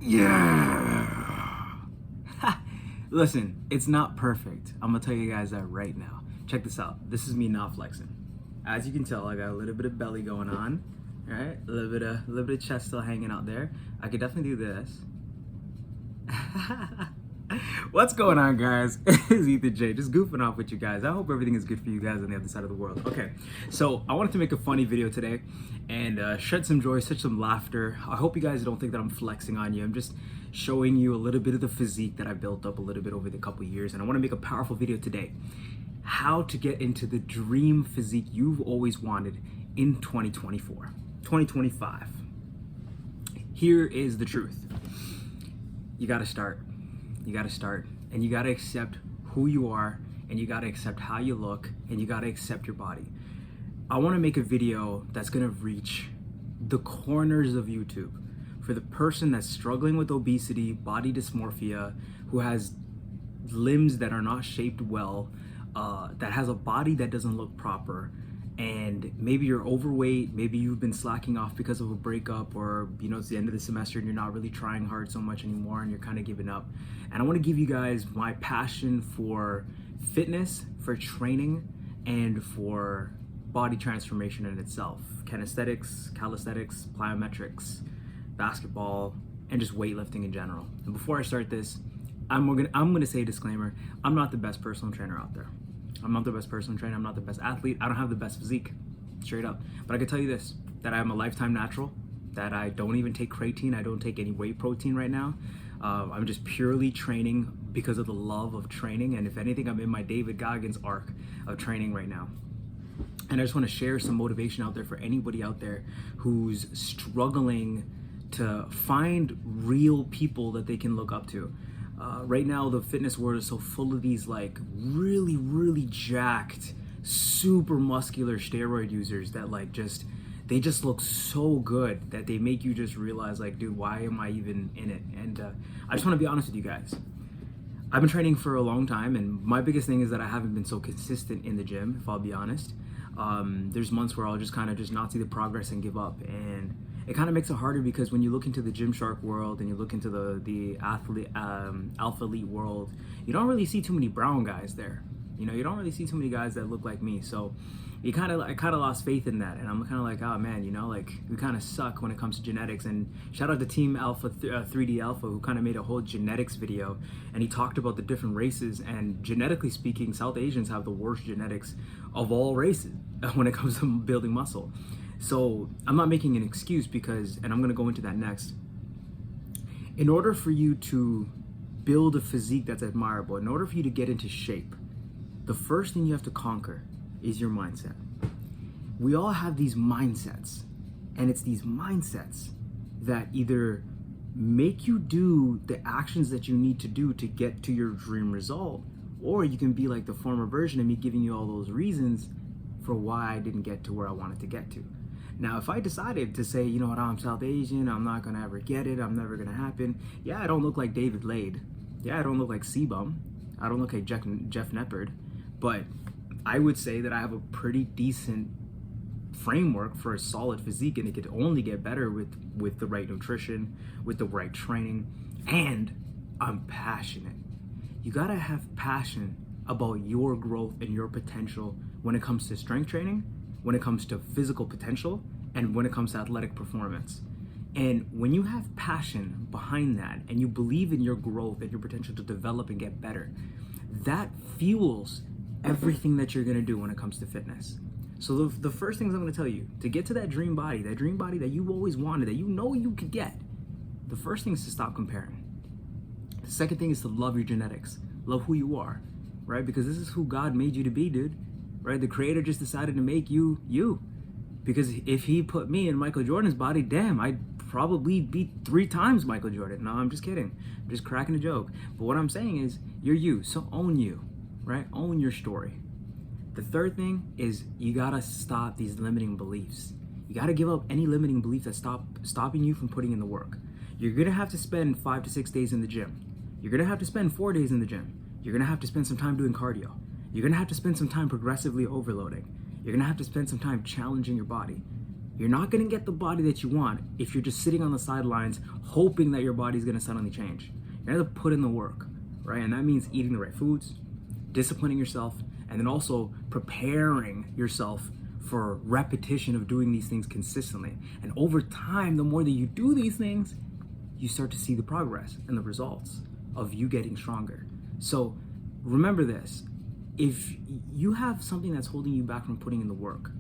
Yeah. Listen, it's not perfect. I'm gonna tell you guys that right now. Check this out. This is me not flexing. As you can tell, I got a little bit of belly going on. All right, a little bit of chest still hanging out there. I could definitely do this. What's going on, guys? It's Ethan J, just goofing off with you guys. I hope everything is good for you guys on the other side of the world. Okay, so I wanted to make a funny video today and shed some joy, shed some laughter. I hope you guys don't think that I'm flexing on you. I'm just showing you a little bit of the physique that I built up a little bit over the couple years, and I want to make a powerful video today. How to get into the dream physique you've always wanted in 2024, 2025. Here is the truth. You gotta start. You gotta start, and you gotta accept who you are, and you gotta accept how you look, and you gotta accept your body. I wanna make a video that's gonna reach the corners of YouTube for the person that's struggling with obesity, body dysmorphia, who has limbs that are not shaped well, that has a body that doesn't look proper, and maybe you're overweight, maybe you've been slacking off because of a breakup, or it's the end of the semester and you're not really trying hard so much anymore and you're kind of giving up. And I want to give you guys my passion for fitness, for training, and for body transformation in itself. Kinesthetics, calisthenics, plyometrics, basketball, and just weightlifting in general. And before I start this, I'm gonna say a disclaimer. I'm not the best personal trainer out there. I'm not the best personal trainer. I'm not the best athlete. I don't have the best physique, straight up. But I can tell you this, that I'm a lifetime natural, that I don't even take creatine. I don't take any whey protein right now. I'm just purely training because of the love of training. And if anything, I'm in my David Goggins arc of training right now. And I just want to share some motivation out there for anybody out there who's struggling to find real people that they can look up to. Right now, the fitness world is so full of these like really jacked, super muscular steroid users that they just look so good that they make you just realize, like, dude, why am I even in it? And I just want to be honest with you guys. I've been training for a long time, and my biggest thing is that I haven't been so consistent in the gym, if I'll be honest. There's months where I'll just kind of just not see the progress and give up, and it kind of makes it harder because when you look into the Gymshark world and you look into the athlete, alpha elite world, you don't really see too many brown guys there. You don't really see too many guys that look like me. So I kind of lost faith in that, and I'm kind of like, oh man, we kind of suck when it comes to genetics. And shout out to Team Alpha, 3D Alpha, who kind of made a whole genetics video, and he talked about the different races. And genetically speaking, South Asians have the worst genetics of all races when it comes to building muscle. So I'm not making an excuse because, and I'm gonna go into that next, in order for you to build a physique that's admirable, in order for you to get into shape, the first thing you have to conquer is your mindset. We all have these mindsets, and it's these mindsets that either make you do the actions that you need to do to get to your dream result, or you can be like the former version of me, giving you all those reasons for why I didn't get to where I wanted to get to. Now, if I decided to say, you know what, I'm South Asian, I'm not gonna ever get it, I'm never gonna happen. Yeah, I don't look like David Lade. Yeah, I don't look like C-Bum. I don't look like Jeff Neppard. But I would say that I have a pretty decent framework for a solid physique, and it could only get better with the right nutrition, with the right training, and I'm passionate. You gotta have passion about your growth and your potential when it comes to strength training, when it comes to physical potential, and when it comes to athletic performance. And when you have passion behind that, and you believe in your growth and your potential to develop and get better, that fuels everything that you're gonna do when it comes to fitness. So the first things I'm gonna tell you, to get to that dream body that you've always wanted, that you could get, the first thing is to stop comparing. The second thing is to love your genetics, love who you are, right? Because this is who God made you to be, dude. Right? The creator just decided to make you. Because if he put me in Michael Jordan's body, damn, I'd probably be 3 times Michael Jordan. No, I'm just kidding. I'm just cracking a joke. But what I'm saying is, you're you, so own you, right? Own your story. The third thing is you gotta stop these limiting beliefs. You gotta give up any limiting belief that's stopping you from putting in the work. You're gonna have to spend 5 to 6 days in the gym. You're gonna have to spend 4 days in the gym. You're gonna have to spend some time doing cardio. You're gonna have to spend some time progressively overloading. You're gonna have to spend some time challenging your body. You're not gonna get the body that you want if you're just sitting on the sidelines hoping that your body's gonna suddenly change. You're gonna put in the work, right? And that means eating the right foods, disciplining yourself, and then also preparing yourself for repetition of doing these things consistently. And over time, the more that you do these things, you start to see the progress and the results of you getting stronger. So remember this, if you have something that's holding you back from putting in the work,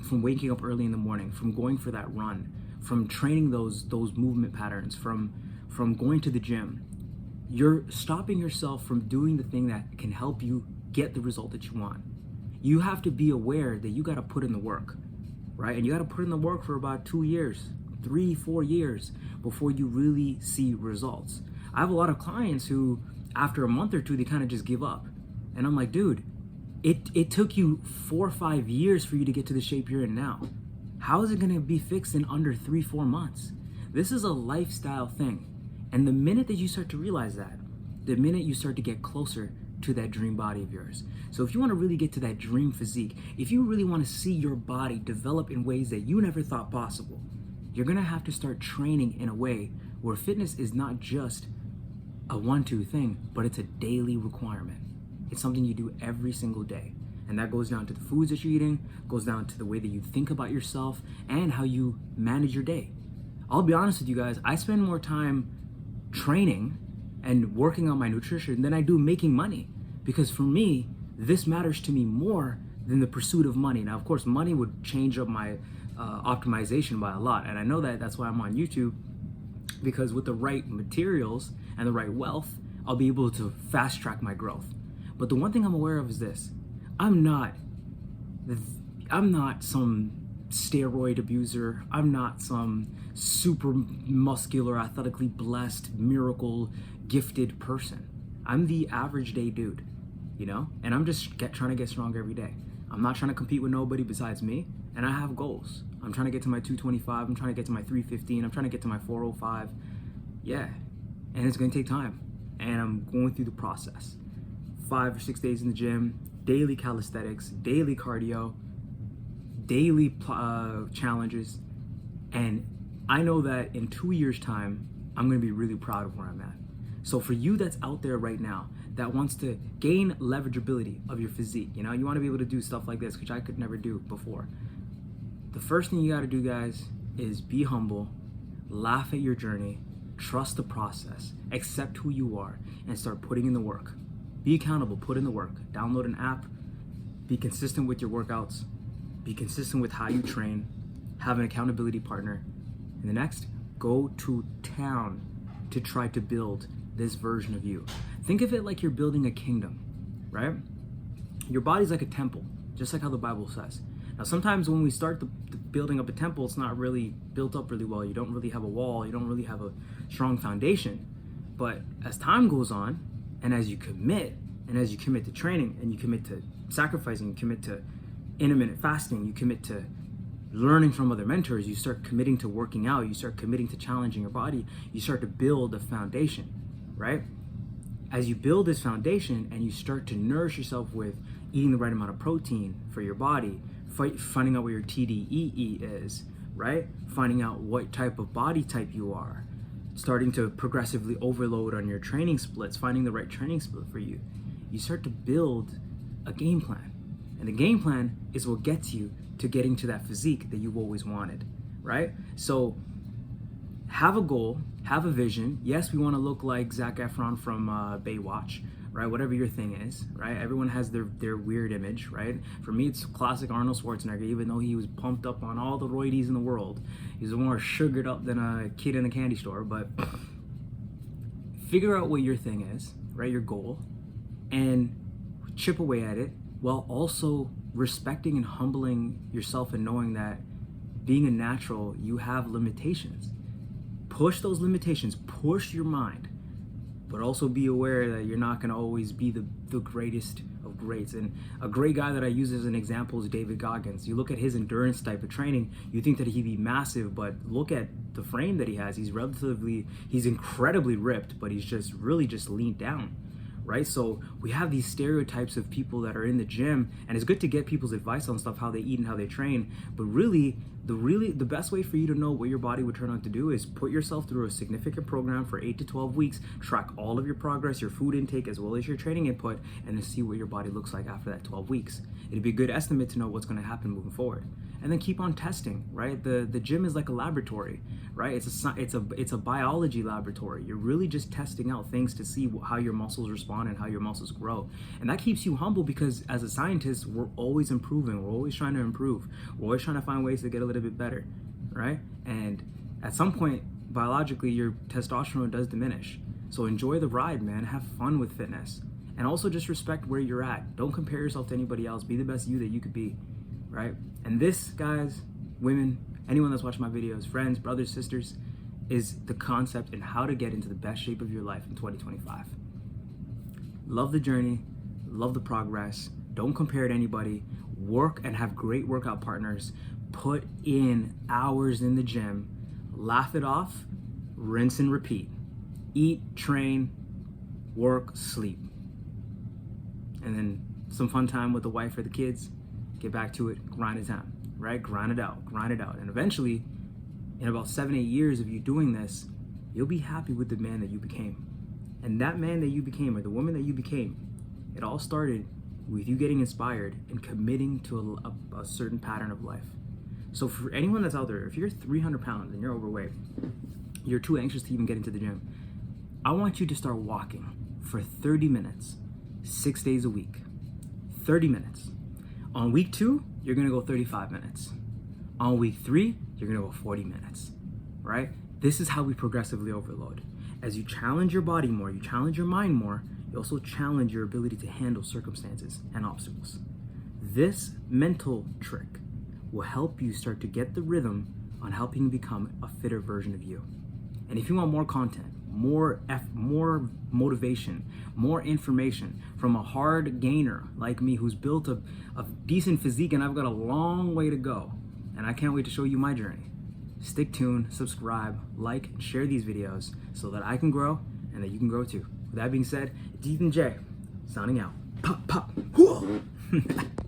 from waking up early in the morning, from going for that run, from training those movement patterns, from going to the gym, you're stopping yourself from doing the thing that can help you get the result that you want. You have to be aware that you got to put in the work, right? And you got to put in the work for about 2 years, 3-4 years before you really see results. I have a lot of clients who, after a month or two, they kind of just give up. And I'm like, dude, it took you 4 or 5 years for you to get to the shape you're in now. How is it going to be fixed in under 3-4 months? This is a lifestyle thing. And the minute that you start to realize that, the minute you start to get closer to that dream body of yours. So if you want to really get to that dream physique, if you really want to see your body develop in ways that you never thought possible, you're going to have to start training in a way where fitness is not just a 1-2 thing, but it's a daily requirement. It's something you do every single day. And that goes down to the foods that you're eating, goes down to the way that you think about yourself and how you manage your day. I'll be honest with you guys, I spend more time training and working on my nutrition than I do making money. Because for me, this matters to me more than the pursuit of money. Now, of course, money would change up my optimization by a lot. And I know that that's why I'm on YouTube, because with the right materials and the right wealth, I'll be able to fast track my growth. But the one thing I'm aware of is this: I'm not some steroid abuser. I'm not some super muscular, athletically blessed, miracle gifted person. I'm the average day dude, you know? And I'm just trying to get stronger every day. I'm not trying to compete with nobody besides me, and I have goals. I'm trying to get to my 225, I'm trying to get to my 315, I'm trying to get to my 405. Yeah, and it's gonna take time, and I'm going through the process. 5 or 6 days in the gym, daily calisthenics, daily cardio, daily challenges, and I know that in 2 years' time, I'm gonna be really proud of where I'm at. So for you that's out there right now that wants to gain leverageability of your physique, you know, you wanna be able to do stuff like this, which I could never do before. The first thing you gotta do, guys, is be humble, laugh at your journey, trust the process, accept who you are, and start putting in the work. Be accountable, put in the work. Download an app, be consistent with your workouts, be consistent with how you train, have an accountability partner. And the next, go to town to try to build this version of you. Think of it like you're building a kingdom, right? Your body's like a temple, just like how the Bible says. Now, sometimes when we start the building up a temple, it's not really built up really well. You don't really have a wall, you don't really have a strong foundation. But as time goes on, and as you commit to training, and you commit to sacrificing, you commit to intermittent fasting, you commit to learning from other mentors, you start committing to working out, you start committing to challenging your body, you start to build a foundation, right? As you build this foundation and you start to nourish yourself with eating the right amount of protein for your body, finding out what your TDEE is, right? Finding out what type of body type you are, starting to progressively overload on your training splits, finding the right training split for you. You start to build a game plan. And the game plan is what gets you to getting to that physique that you've always wanted, right? So have a goal, have a vision. Yes, we want to look like Zac Efron from Baywatch, right? Whatever your thing is, right? Everyone has their weird image, right? For me, it's classic Arnold Schwarzenegger, even though he was pumped up on all the roidies in the world. He's more sugared up than a kid in the candy store, but figure out what your thing is, right? Your goal, and chip away at it while also respecting and humbling yourself and knowing that being a natural, you have limitations. Push those limitations, push your mind, but also be aware that you're not going to always be the greatest of greats. And a great guy that I use as an example is David Goggins. You look at his endurance type of training, you think that he'd be massive, but look at the frame that he has. He's incredibly ripped, but he's just really leaned down, right? So we have these stereotypes of people that are in the gym, and it's good to get people's advice on stuff, how they eat and how they train, but really The best way for you to know what your body would turn out to do is put yourself through a significant program for 8 to 12 weeks, track all of your progress, your food intake, as well as your training input, and then see what your body looks like after that 12 weeks. It'd be a good estimate to know what's going to happen moving forward. And then keep on testing, right? The gym is like a laboratory, right? It's a biology laboratory. You're really just testing out things to see how your muscles respond and how your muscles grow. And that keeps you humble, because as a scientist, we're always improving. We're always trying to improve. We're always trying to find ways to get a little bit better, right? And at some point, biologically, your testosterone does diminish. So enjoy the ride, man. Have fun with fitness. And also just respect where you're at. Don't compare yourself to anybody else. Be the best you that you could be, right? And this, guys, women, anyone that's watching my videos, friends, brothers, sisters, is the concept and how to get into the best shape of your life in 2025. Love the journey, love the progress. Don't compare to anybody. Work and have great workout partners. Put in hours in the gym. Laugh it off, rinse and repeat. Eat, train, work, sleep. And then some fun time with the wife or the kids. Get back to it, grind it down, right? Grind it out. And eventually, in about 7-8 years of you doing this, you'll be happy with the man that you became. And that man that you became, or the woman that you became, it all started with you getting inspired and committing to a certain pattern of life. So for anyone that's out there, if you're 300 pounds and you're overweight, you're too anxious to even get into the gym, I want you to start walking for 30 minutes, 6 days a week. 30 minutes. On week 2, you're gonna go 35 minutes. On week 3, you're gonna go 40 minutes, right? This is how we progressively overload. As you challenge your body more, you challenge your mind more, you also challenge your ability to handle circumstances and obstacles. This mental trick will help you start to get the rhythm on helping you become a fitter version of you. And if you want more content, more motivation, more information from a hard gainer like me who's built a decent physique, and I've got a long way to go, and I can't wait to show you my journey. Stick tuned, subscribe, like, and share these videos so that I can grow and that you can grow too. With that being said, it's Ethan J, signing out. Pop, pop, whoa.